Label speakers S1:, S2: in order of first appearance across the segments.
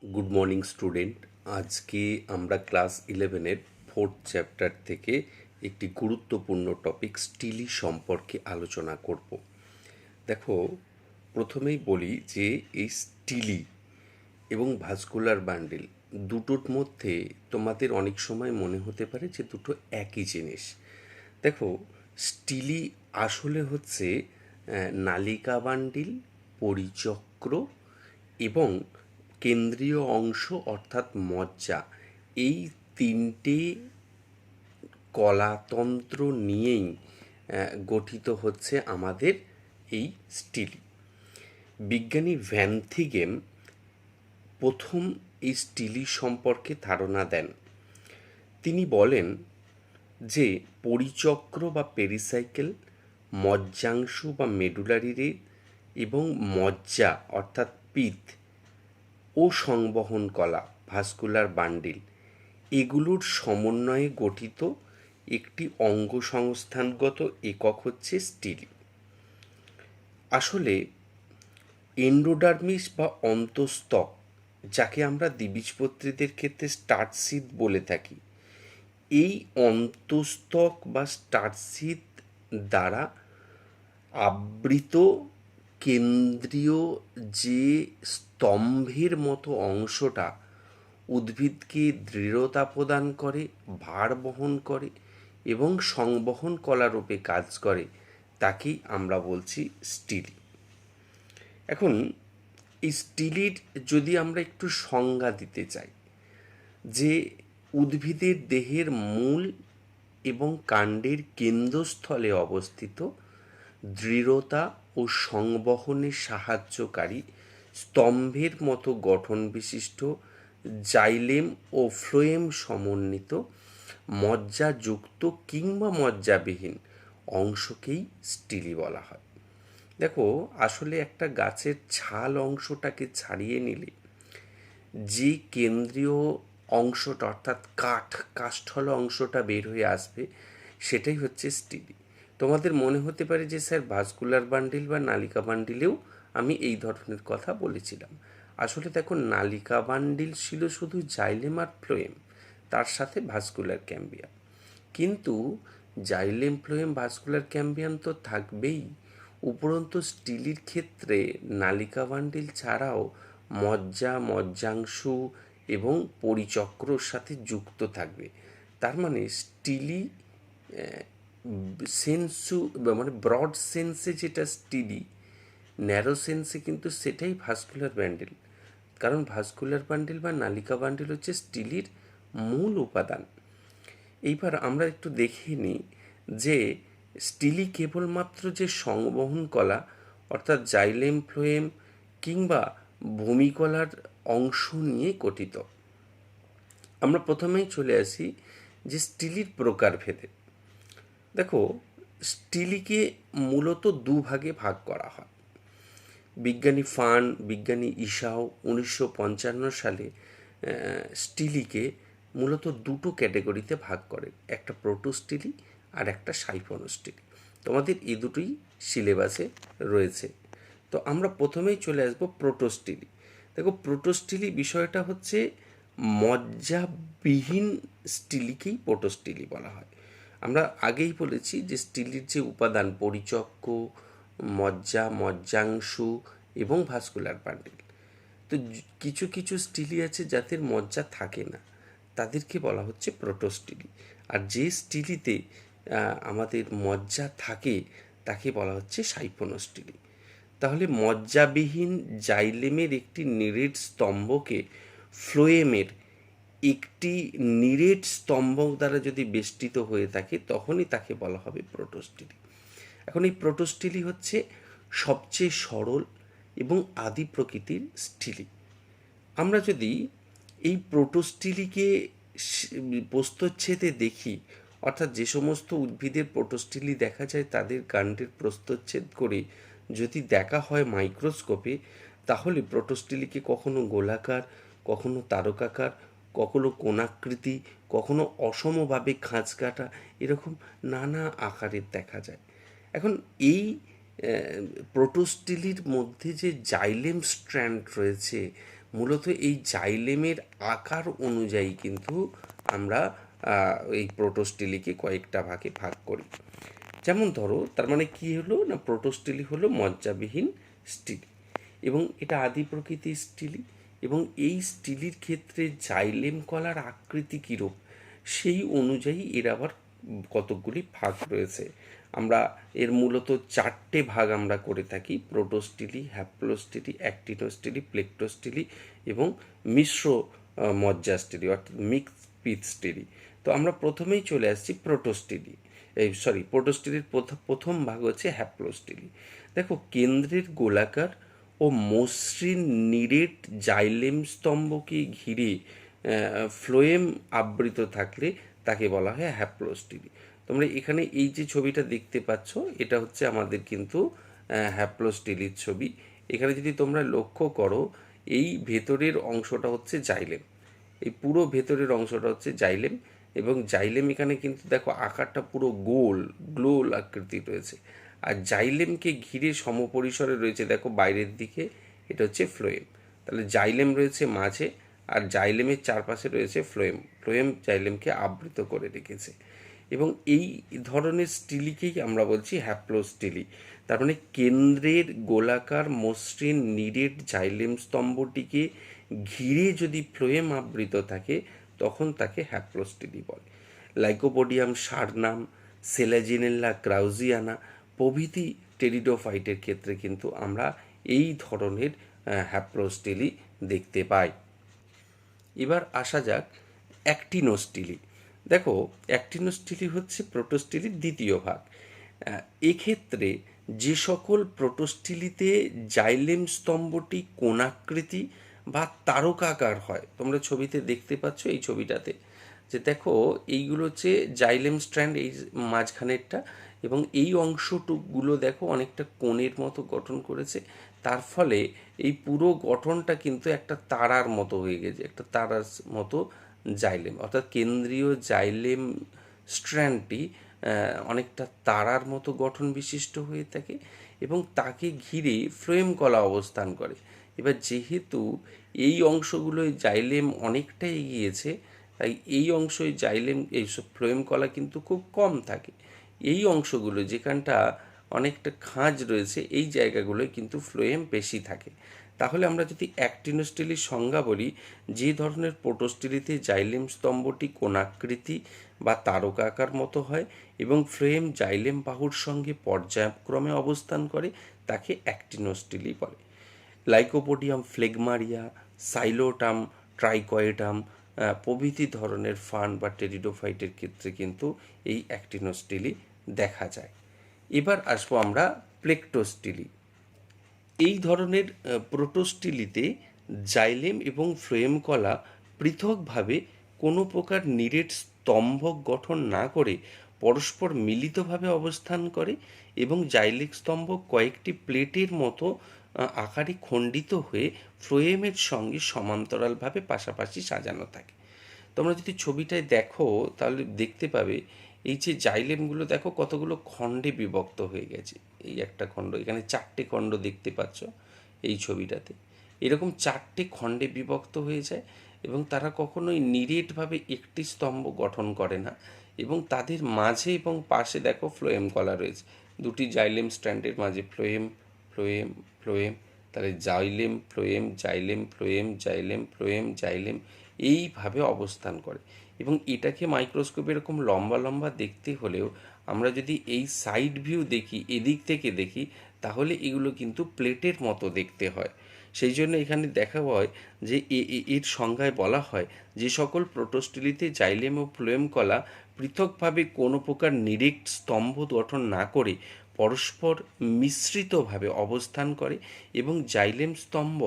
S1: Good morning student. আজকে আমরা class 11-এর 4th chapter থেকে একটি গুরুত্বপূর্ণ টপিক স্টিলি সম্পর্কে আলোচনা করব। দেখো, প্রথমেই বলি যে এই স্টিলি এবং ভাস্কুলার বান্ডেল দুটোর মধ্যে তোমাদের অনেক সময় মনে হতে পারে যে দুটো একই জিনিস। দেখো, স্টিলি আসলে হচ্ছে নালিকা বান্ডিল, পরিচক্র এবং কেন্দ্রীয় অংশ অর্থাৎ মজ্জা, এই তিনটে কলাতন্ত্র নিয়েই গঠিত হচ্ছে আমাদের এই স্টিলি। বিজ্ঞানী ভ্যান থিগেম প্রথম এই স্টিলি সম্পর্কে ধারণা দেন। তিনি বলেন যে পরিচক্র বা পেরিসাইকেল, মজ্জাংশু বা মেডুলারি রে এবং মজ্জা অর্থাৎ পিত ও সংবহন কলা ভাস্কুলার বান্ডিল, এগুলোর সমন্বয়ে গঠিত একটি অঙ্গসংস্থানগত একক হচ্ছে স্টিলি। আসলে এন্ডোডার্মিস বা অন্তস্তক, যাকে আমরা দ্বিবীজপত্রীদের ক্ষেত্রে স্টার্টসিড বলে থাকি, এই অন্তস্তক বা স্টার্টসিড দ্বারা আবৃত কেন্দ্রীয় যে স্তম্ভের মতো অংশটা উদ্ভিদকে দৃঢ়তা প্রদান করে, ভার বহন করে এবং সংবহন কলারূপে কাজ করে, তাকেই আমরা বলছি স্টিলি। এখন এই স্টিলির যদি আমরা একটু সংজ্ঞা দিতে চাই, যে উদ্ভিদের দেহের মূল এবং কাণ্ডের কেন্দ্রস্থলে অবস্থিত, দৃঢ়তা ও সংবহনে সাহায্যকারী স্তম্ভের মতো গঠন বিশিষ্ট, জাইলেম ও ফ্লোয়েম সমন্বিত, মজ্জাযুক্ত কিংবা মজ্জাবিহীন অংশকেই স্টিলি বলা হয়। দেখো, আসলে একটা গাছের ছাল অংশটাকে ছাড়িয়ে নিলে যে কেন্দ্রীয় অংশটা অর্থাৎ কাষ্ঠল অংশটা বের হয়ে আসবে, সেটাই হচ্ছে স্টিলি। তোমাদের মনে হতে পারে যে স্যার ভাস্কুলার বান্ডিল বা নালিকা বান্ডিলেও আমি এই ধরনের কথা বলেছিলাম। আসলে দেখো, নালিকা বান্ডিল ছিল শুধু জাইলেম আর ফ্লোয়েম, তার সাথে ভাস্কুলার ক্যাম্বিয়াম। কিন্তু জাইলেম, ফ্লোয়েম, ভাস্কুলার ক্যাম্বিয়াম তো থাকবেই, উপরন্তু স্টিলির ক্ষেত্রে নালিকা বান্ডিল ছাড়াও মজ্জা, মজ্জাংশু এবং পরিচক্রর সাথে যুক্ত থাকবে। তার মানে স্টিলি সেন্সু মানে ব্রড সেন্সে যেটা স্টিলি, ন্যারো সেন্সে কিন্তু সেটাই ভাস্কুলার বান্ডিল। কারণ ভাস্কুলার বান্ডিল বা নালিকা বান্ডিল হচ্ছে স্টিলির মূল উপাদান। এইবার আমরা একটু দেখে নিই যে স্টিলি কেবলমাত্র যে সংবহন কলা অর্থাৎ জাইলেম, ফ্লোয়েম কিংবা ভূমিকলার অংশ নিয়ে গঠিত। আমরা প্রথমেই চলে আসি যে স্টিলির প্রকারভেদে। দেখো, স্টিলিকে মূলত দুভাগে ভাগ করা হয়। বিজ্ঞানী ফান, বিজ্ঞানী ইসাও 1955 সালে স্টিলিকে মূলত দুটো ক্যাটাগরিতে ভাগ করেন, একটা প্রোটোস্টিলি আর একটা সাইফোনোস্টিলি। তোমাদের এই দুটোই সিলেবাসে রয়েছে। তো আমরা প্রথমেই চলে আসবো প্রোটোস্টিলি। দেখো, প্রোটোস্টিলি বিষয়টা হচ্ছে মজ্জাবিহীন স্টিলিকেই প্রোটোস্টিলি বলা হয়। আমরা আগেই বলেছি যে স্টিলির যে উপাদান পরিচক্র, মজ্জা, মজ্জাংশু এবং ভাস্কুলার বান্ডিল, তো কিছু কিছু স্টিলি আছে যাদের মজ্জা থাকে না, তাদেরকে বলা হচ্ছে প্রোটোস্টিলি। আর যে স্টিলিতে আমাদের মজ্জা থাকে তাকে বলা হচ্ছে সাইফোনোস্টিলি। তাহলে মজ্জাবিহীন জাইলেমের একটি নিরেট স্তম্ভকে ফ্লোয়েমের একটি নিরেট স্তম্ভ দ্বারা যদি বেষ্টিত হয়ে থাকে, তখনই তাকে বলা হবে প্রোটোস্টিলি। এখন এই প্রোটোস্টিলি হচ্ছে সবচেয়ে সরল এবং আদি প্রকৃতির স্টিলি। আমরা যদি এই প্রোটোস্টিলিকে প্রস্থচ্ছেদে দেখি, অর্থাৎ যে সমস্ত উদ্ভিদের প্রোটোস্টিলি দেখা যায় তাদের কাণ্ডের প্রস্থচ্ছেদ করে যদি দেখা হয় মাইক্রোস্কোপে, তাহলে প্রোটোস্টিলিকে কখনো গোলাকার, কখনো তারকাকার, কখনো কোণাকৃতি, কখনো অসমভাবে খাঁজ কাটা, এরকম নানা আকারের দেখা যায়। এখন এই প্রোটোস্টিলির মধ্যে যে জাইলেম স্ট্র্যান্ড রয়েছে মূলত এই জাইলেমের আকার অনুযায়ী কিন্তু আমরা এই প্রোটোস্টিলিকে কয়েকটা ভাগে ভাগ করি। যেমন ধরো, তার মানে কী হলো না, প্রোটোস্টিলি হলো মজ্জাবিহীন স্টিলি, এবং এটা আদি প্রকৃতির স্টিলি, এবং এই স্টিলির ক্ষেত্রে জাইলেম কলার আকৃতি কীরূপ সেই অনুযায়ী এর আবার কতকগুলি ভাগ রয়েছে। আমরা এর মূলত 4টে ভাগ আমরা করে থাকি: প্রোটোস্টিলি, হ্যাপ্লোস্টিলি, অ্যাক্টিনোস্টিলি, প্লেকটোস্টিলি এবং মিশ্র মজ্জাস্টিলি অর্থাৎ মিক্স পিথ স্টিলি। তো আমরা প্রথমেই চলে আসছি প্রোটোস্টিলি, প্রোটোস্টিলির প্রথম ভাগ হচ্ছে হ্যাপ্লোস্টিলি। দেখো, কেন্দ্রের গোলাকার ও মসৃণ নিরেট জাইলেম স্তম্ভকে ঘিরে ফ্লোয়েম আবৃত থাকলে তাকে বলা হয় হ্যাপ্লোস্টিলি। তোমরা এখানে এই যে ছবিটা দেখতে পাচ্ছ, এটা হচ্ছে আমাদের কিন্তু হ্যাপ্লোস্টিলির ছবি। এখানে যদি তোমরা লক্ষ্য করো, এই ভেতরের অংশটা হচ্ছে জাইলেম, এই পুরো ভেতরের অংশটা হচ্ছে জাইলেম, এবং জাইলেম এখানে কিন্তু দেখো আকারটা পুরো গোল আকৃতি রয়েছে। আর জাইলেমকে ঘিরে সমপরিসরে রয়েছে দেখো বাইরের দিকে, এটা হচ্ছে ফ্লোয়েম। তাহলে জাইলেম রয়েছে মাঝে, আর জাইলেমের চারপাশে রয়েছে ফ্লোয়েম জাইলেমকে আবৃত করে রেখেছে। এবং এই ধরনের স্টিলিকেই আমরা বলছি হ্যাপ্লোস্টিলি। তার মানে কেন্দ্রের গোলাকার মসৃণ নিরেট জাইলেম স্তম্ভটিকে ঘিরে যদি ফ্লোয়েম আবৃত থাকে তখন তাকে হ্যাপ্লোস্টিলি বলে। লাইকোপোডিয়াম সারনাম, সেলাজিনেল্লা ক্রাউজিয়ানা প্রভৃতি টেরিডোফাইটের ক্ষেত্রে কিন্তু আমরা এই ধরনের হ্যাপ্লোস্টিলি দেখতে পাই। এবার আসা যাক অ্যাক্টিনোস্টিলি। দেখো, অ্যাক্টিনোস্টিলি হচ্ছে প্রোটোস্টিলির দ্বিতীয় ভাগ। এক্ষেত্রে যে সকল প্রোটোস্টিলিতে জাইলেম স্তম্ভটি কোণাকৃতি বা তারকাকার হয়, তোমরা ছবিতে দেখতে পাচ্ছ এই ছবিটাতে, যে দেখো এইগুলো হচ্ছে জাইলেম স্ট্র্যান্ড, এই মাঝখানেরটা, এবং এই অংশটুকগুলো দেখো অনেকটা কোণের মতো গঠন করেছে। তার ফলে এই পুরো গঠনটা কিন্তু একটা তারার মতো হয়ে গেছে, একটা তারার মতো জাইলেম, অর্থাৎ কেন্দ্রীয় জাইলেম স্ট্র্যান্ডটি অনেকটা তারার মতো গঠন বিশিষ্ট হয়ে থাকে এবং তাকে ঘিরে ফ্লোয়েম কলা অবস্থান করে। এবার যেহেতু এই অংশগুলোয় জাইলেম অনেকটা এগিয়েছে, তাই এই অংশে জাইলেম এইসব ফ্লোয়েম কলা কিন্তু খুব কম থাকে। এই অংশগুলো যেখানটা অনেকটা খাঁজ রয়েছে, এই জায়গাগুলোয় কিন্তু ফ্লোয়েম বেশি থাকে। তাহলে আমরা যদি অ্যাক্টিনোস্টিলির সংজ্ঞা বলি, যে ধরনের প্রোটোস্টিলিতে জাইলেম স্তম্ভটি কোণাকৃতি বা তারকাকার মতো হয় এবং ফ্লোয়েম জাইলেম বাহুর সঙ্গে পর্যায়ক্রমে অবস্থান করে, তাকে অ্যাক্টিনোস্টিলি বলে। লাইকোপোডিয়াম ফ্লেগমারিয়া, সাইলোটাম, ট্রাইকয়েটাম প্রভৃতি ধরনের ফার্ন বা টেরিডোফাইটের ক্ষেত্রে কিন্তু এই অ্যাক্টিনোস্টিলি দেখা যায়। এবার আসবো আমরা প্লেকটোস্টিলি। এই ধরনের প্রোটোস্টিলিতে জাইলেম এবং ফ্লোয়েম কলা পৃথকভাবে কোনো প্রকার নিরেট স্তম্ভ গঠন না করে পরস্পর মিলিতভাবে অবস্থান করে এবং জাইলিক স্তম্ভ কয়েকটি প্লেটের মতো আকারে খণ্ডিত হয়ে ফ্লোয়েমের সঙ্গে সমান্তরালভাবে পাশাপাশি সাজানো থাকে। তোমরা যদি ছবিটায় দেখো তাহলে দেখতে পাবে এই যে জাইলেমগুলো দেখো কতগুলো খণ্ডে বিভক্ত হয়ে গেছে। এই একটা খণ্ড, এখানে 4টে খণ্ড দেখতে পাচ্ছ এই ছবিটাতে। এরকম 4টে খণ্ডে বিভক্ত হয়ে যায় এবং তারা কখনোই নিরেটভাবে একটি স্তম্ভ গঠন করে না, এবং তাদের মাঝে এবং পাশে দেখো ফ্লোয়েম কলা রয়েছে। দুটি জাইলেম স্ট্র্যান্ডের মাঝে ফ্লোয়েম ফ্লোয়েম ফ্লোয়েম, তাহলে xylem phloem xylem phloem xylem phloem xylem এইভাবে অবস্থান করে। এবং এটাকে মাইক্রোস্কোপে এরকম লম্বা লম্বা দেখতে হলেও আমরা যদি এই সাইড ভিউ দেখি, এদিক থেকে দেখি, তাহলে এগুলো কিন্তু প্লেটের মতো দেখতে হয়। সেই জন্য এখানে দেখা হয় যে এর সংজ্ঞায় বলা হয় যে সকল প্রোটোস্টিলিতে জাইলেম ও ফ্লোয়েম কলা পৃথকভাবে কোনো প্রকার নিরেট স্তম্ভ গঠন না করে পরস্পর মিশ্রিতভাবে অবস্থান করে এবং জাইলেম স্তম্ভ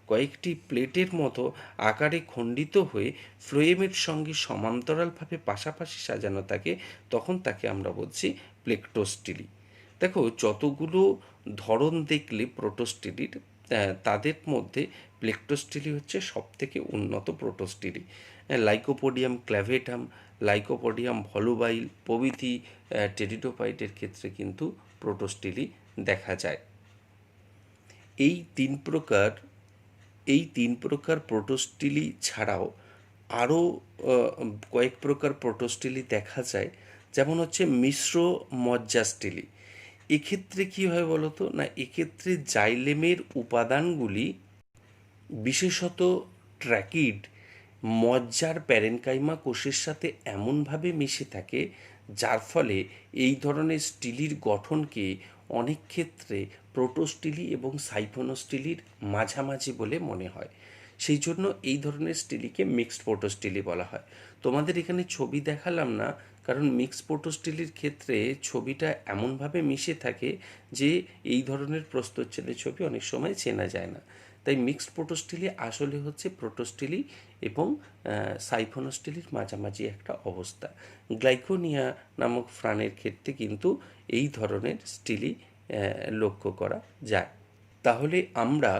S1: কয়েকটি প্লেটের মতো আকারে খণ্ডিত হয়ে ফ্লোয়েমের সঙ্গে সমান্তরালভাবে পাশাপাশি সাজানো থাকে, তখন তাকে আমরা বলছি প্লেকটোস্টিলি। দেখো, যতগুলো ধরন দেখলে প্রোটোস্টিলির, তাদের মধ্যে প্লেকটোস্টিলি হচ্ছে সবথেকে উন্নত প্রোটোস্টিলি। লাইকোপোডিয়াম ক্ল্যাভেটাম, লাইকোপোডিয়াম ভলুবাইল প্রভৃতি টেরিডোফাইটের ক্ষেত্রে কিন্তু প্রোটোস্টিলি দেখা যায়। এই 3 প্রকার এই 3 প্রকার প্রোটোস্টিলি ছাড়াও আরও কয়েক প্রকার প্রোটোস্টিলি দেখা যায়, যেমন হচ্ছে মিশ্র মজ্জাস্টিলি। এক্ষেত্রে কী হয় বলো তো, না এক্ষেত্রে জাইলেমের উপাদানগুলি বিশেষত ট্র্যাকিড মজ্জার প্যারেনকাইমা কোষের সাথে এমনভাবে মিশে থাকে, যার ফলে এই ধরনের স্টিলির গঠনকে অনেক ক্ষেত্রে প্রোটোস্টিলি এবং সাইফোনোস্টিলির মাঝামাঝি বলে মনে হয়। সেই জন্য এই ধরনের স্টিলিকে মিক্সড প্রোটোস্টিলি বলা হয়। তোমাদের এখানে ছবি দেখালাম না, কারণ মিক্সড প্রোটোস্টিলির ক্ষেত্রে ছবিটা এমনভাবে মিশে থাকে যে এই ধরনের প্রস্থচ্ছেদের ছবি অনেক সময় চেনা যায় না। তাই মিক্সড প্রোটোস্টিলি আসলে হচ্ছে প্রোটোস্টিলি এবং সাইফোনোস্টিলির মাঝামাঝি একটা অবস্থা। গ্লাইকোনিয়া নামক প্রাণীর ক্ষেত্রে কিন্তু এই ধরনের স্টিলি লক্ষ্য করা যায়। তাহলে আমরা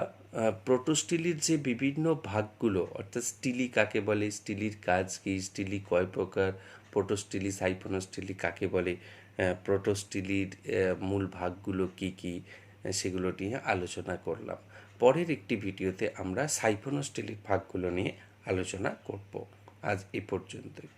S1: প্রোটোস্টিলির যে বিভিন্ন ভাগগুলো, অর্থাৎ স্টিলি কাকে বলে, স্টিলির কাজ কী, স্টিলি কয় প্রকার, প্রোটোস্টিলি সাইফোনোস্টিলি কাকে বলে, প্রোটোস্টিলির মূল ভাগগুলো কী কী, সেগুলো নিয়ে আলোচনা করলাম। পরের একটি ভিডিওতে আমরা সাইফোনোস্টিলির ভাগগুলো নিয়ে আলোচনা করব। আজ এ পর্যন্তই।